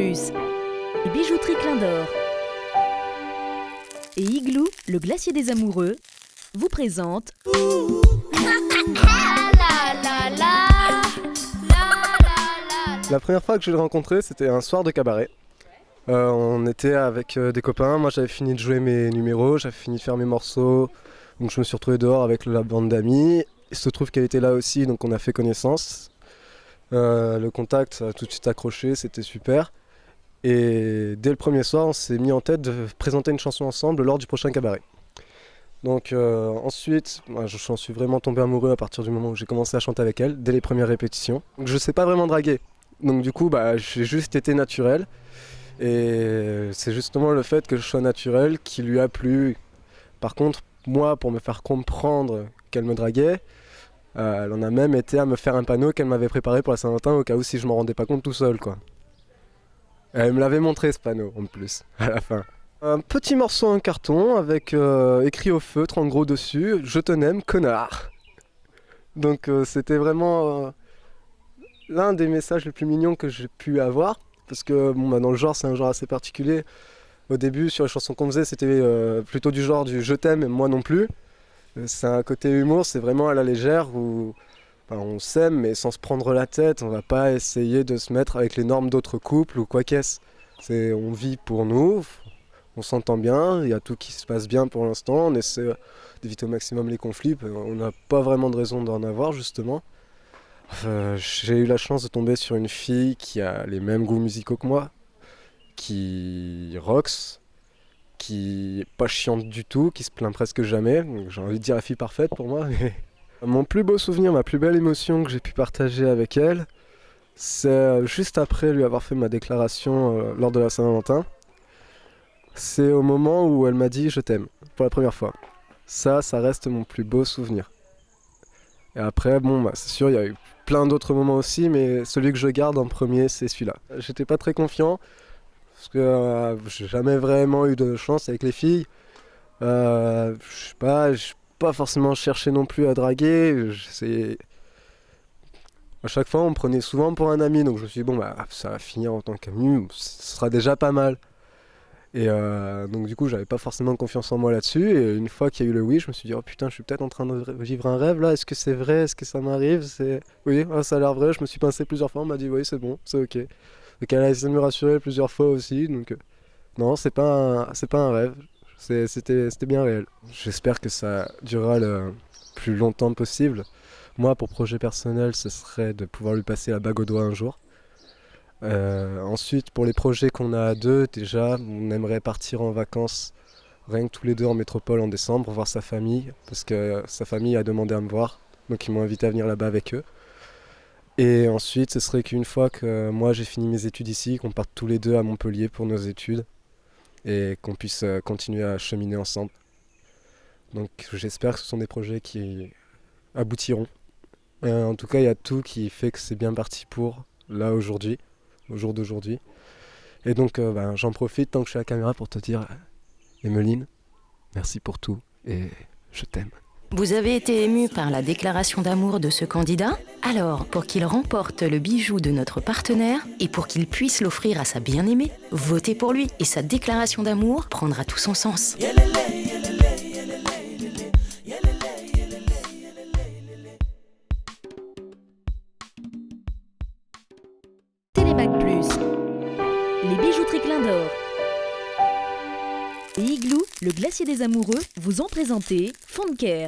Plus, les bijouteries Clin d'Or et Igloo, le glacier des amoureux, vous présentent La première fois que je l'ai rencontré, c'était un soir de cabaret. On était avec des copains, moi j'avais fini de jouer mes numéros, j'avais fini de faire mes morceaux, donc je me suis retrouvé dehors avec la bande d'amis. Il se trouve qu'elle était là aussi, donc on a fait connaissance. Le contact a tout de suite accroché, c'était super. Et dès le premier soir, on s'est mis en tête de présenter une chanson ensemble lors du prochain cabaret. Donc ensuite, moi, j'en suis vraiment tombé amoureux à partir du moment où j'ai commencé à chanter avec elle, dès les premières répétitions. Donc, je ne sais pas vraiment draguer, donc du coup j'ai juste été naturel. Et c'est justement le fait que je sois naturel qui lui a plu. Par contre, moi, pour me faire comprendre qu'elle me draguait, elle en a même été à me faire un panneau qu'elle m'avait préparé pour la Saint-Valentin au cas où si je m'en rendais pas compte tout seul, quoi. Elle me l'avait montré ce panneau en plus, à la fin. Un petit morceau en carton avec écrit au feutre en gros dessus « Je te n'aime, connard ». Donc c'était vraiment l'un des messages les plus mignons que j'ai pu avoir. Parce que dans le genre, c'est un genre assez particulier. Au début, sur les chansons qu'on faisait, c'était plutôt du genre du « je t'aime » et « moi non plus ». C'est un côté humour, c'est vraiment à la légère où on s'aime mais sans se prendre la tête. On va pas essayer de se mettre avec les normes d'autres couples ou quoi qu'est-ce. On vit pour nous, on s'entend bien, il y a tout qui se passe bien pour l'instant. On essaie d'éviter au maximum les conflits, on n'a pas vraiment de raison d'en avoir justement. J'ai eu la chance de tomber sur une fille qui a les mêmes goûts musicaux que moi, qui rocks, qui est pas chiante du tout, qui se plaint presque jamais. Donc, j'ai envie de dire la fille parfaite pour moi. Mon plus beau souvenir, ma plus belle émotion que j'ai pu partager avec elle, c'est juste après lui avoir fait ma déclaration lors de la Saint-Valentin. C'est au moment où elle m'a dit « je t'aime » pour la première fois. Ça reste mon plus beau souvenir. Et après, c'est sûr, il y a eu plein d'autres moments aussi, mais celui que je garde en premier, c'est celui-là. J'étais pas très confiant, parce que j'ai jamais vraiment eu de chance avec les filles. Je sais pas, j'ai pas forcément cherché non plus à draguer. À chaque fois, on me prenait souvent pour un ami, donc je me suis dit, ça va finir en tant qu'ami, ce sera déjà pas mal. Et donc du coup j'avais pas forcément confiance en moi là-dessus, et une fois qu'il y a eu le oui, je me suis dit oh putain, je suis peut-être en train de vivre un rêve là, est-ce que c'est vrai, est-ce que ça m'arrive, oui, ça a l'air vrai. Je me suis pincé plusieurs fois, on m'a dit oui c'est bon, c'est ok. Donc elle a essayé de me rassurer plusieurs fois aussi, donc non, c'est pas un rêve, c'était bien réel. J'espère que ça durera le plus longtemps possible. Moi, pour projet personnel, ce serait de pouvoir lui passer la bague au doigt un jour. Ensuite, pour les projets qu'on a à deux, déjà, on aimerait partir en vacances rien que tous les deux en métropole en décembre, voir sa famille, parce que sa famille a demandé à me voir, donc ils m'ont invité à venir là-bas avec eux. Et ensuite, ce serait qu'une fois que moi j'ai fini mes études ici, qu'on parte tous les deux à Montpellier pour nos études, et qu'on puisse continuer à cheminer ensemble. Donc j'espère que ce sont des projets qui aboutiront. En tout cas, il y a tout qui fait que c'est bien parti pour là aujourd'hui, au jour d'aujourd'hui. Et donc j'en profite tant que je suis à la caméra pour te dire Emeline, merci pour tout et je t'aime. Vous avez été ému par la déclaration d'amour de ce candidat? Alors, pour qu'il remporte le bijou de notre partenaire et pour qu'il puisse l'offrir à sa bien-aimée, votez pour lui et sa déclaration d'amour prendra tout son sens. Télémac Plus, les bijouteries Clin d'Or et Igloo, le glacier des amoureux, vous ont présenté Fond de Care.